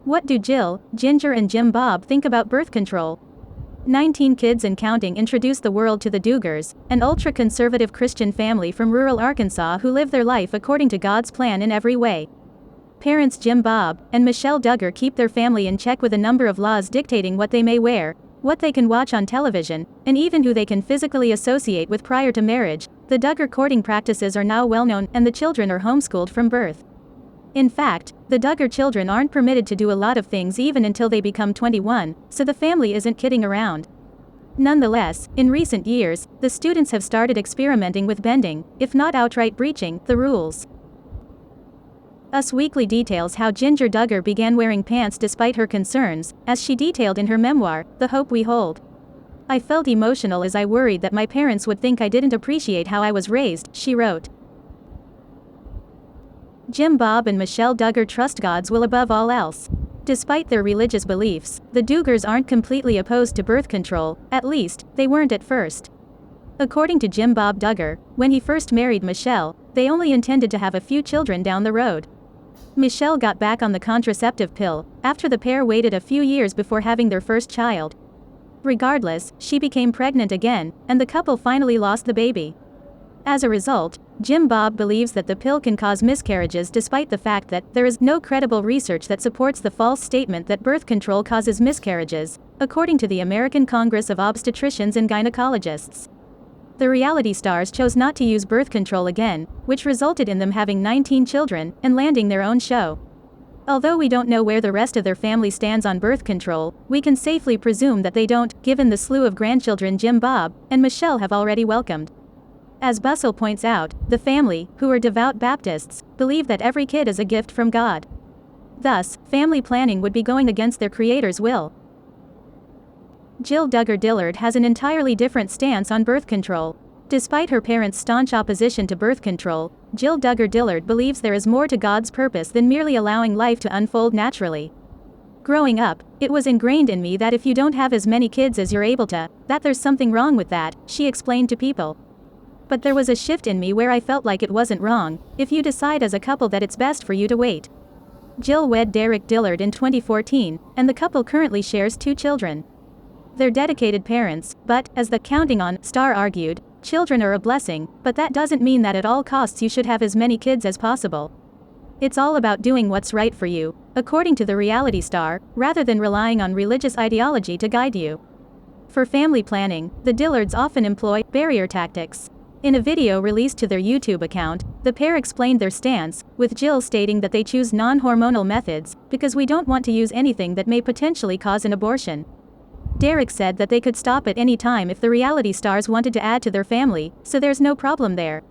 What do Jill, Ginger and Jim Bob think about birth control? 19 kids and counting introduce the world to the Duggars, an ultra-conservative Christian family from rural Arkansas who live their life according to God's plan in every way. Parents Jim Bob and Michelle Duggar keep their family in check with a number of laws dictating what they may wear, what they can watch on television, and even who they can physically associate with prior to marriage. The Duggar courting practices are now well known, and the children are homeschooled from birth. In fact, the Duggar children aren't permitted to do a lot of things even until they become 21, so the family isn't kidding around. Nonetheless, in recent years, the students have started experimenting with bending, if not outright breaching, the rules. Us Weekly details how Ginger Duggar began wearing pants despite her concerns, as she detailed in her memoir, The Hope We Hold. I felt emotional as I worried that my parents would think I didn't appreciate how I was raised, she wrote. Jim Bob and Michelle Duggar trust God's will above all else. Despite their religious beliefs, the Duggars aren't completely opposed to birth control, at least, they weren't at first. According to Jim Bob Duggar, when he first married Michelle, they only intended to have a few children down the road. Michelle got back on the contraceptive pill after the pair waited a few years before having their first child. Regardless, she became pregnant again, and the couple finally lost the baby. As a result, Jim Bob believes that the pill can cause miscarriages despite the fact that there is no credible research that supports the false statement that birth control causes miscarriages, according to the American Congress of Obstetricians and Gynecologists. The reality stars chose not to use birth control again, which resulted in them having 19 children and landing their own show. Although we don't know where the rest of their family stands on birth control, we can safely presume that they don't, given the slew of grandchildren Jim Bob and Michelle have already welcomed. As Bussell points out, the family, who are devout Baptists, believe that every kid is a gift from God. Thus, family planning would be going against their Creator's will. Jill Duggar Dillard has an entirely different stance on birth control. Despite her parents' staunch opposition to birth control, Jill Duggar Dillard believes there is more to God's purpose than merely allowing life to unfold naturally. Growing up, it was ingrained in me that if you don't have as many kids as you're able to, that there's something wrong with that, she explained to People. But there was a shift in me where I felt like it wasn't wrong, if you decide as a couple that it's best for you to wait. Jill wed Derek Dillard in 2014, and the couple currently shares 2 children. They're dedicated parents, but, as the Counting On star argued, children are a blessing, but that doesn't mean that at all costs you should have as many kids as possible. It's all about doing what's right for you, according to the reality star, rather than relying on religious ideology to guide you. For family planning, the Dillards often employ barrier tactics. In a video released to their YouTube account, the pair explained their stance, with Jill stating that they choose non-hormonal methods because we don't want to use anything that may potentially cause an abortion. Derek said that they could stop at any time if the reality stars wanted to add to their family, so there's no problem there.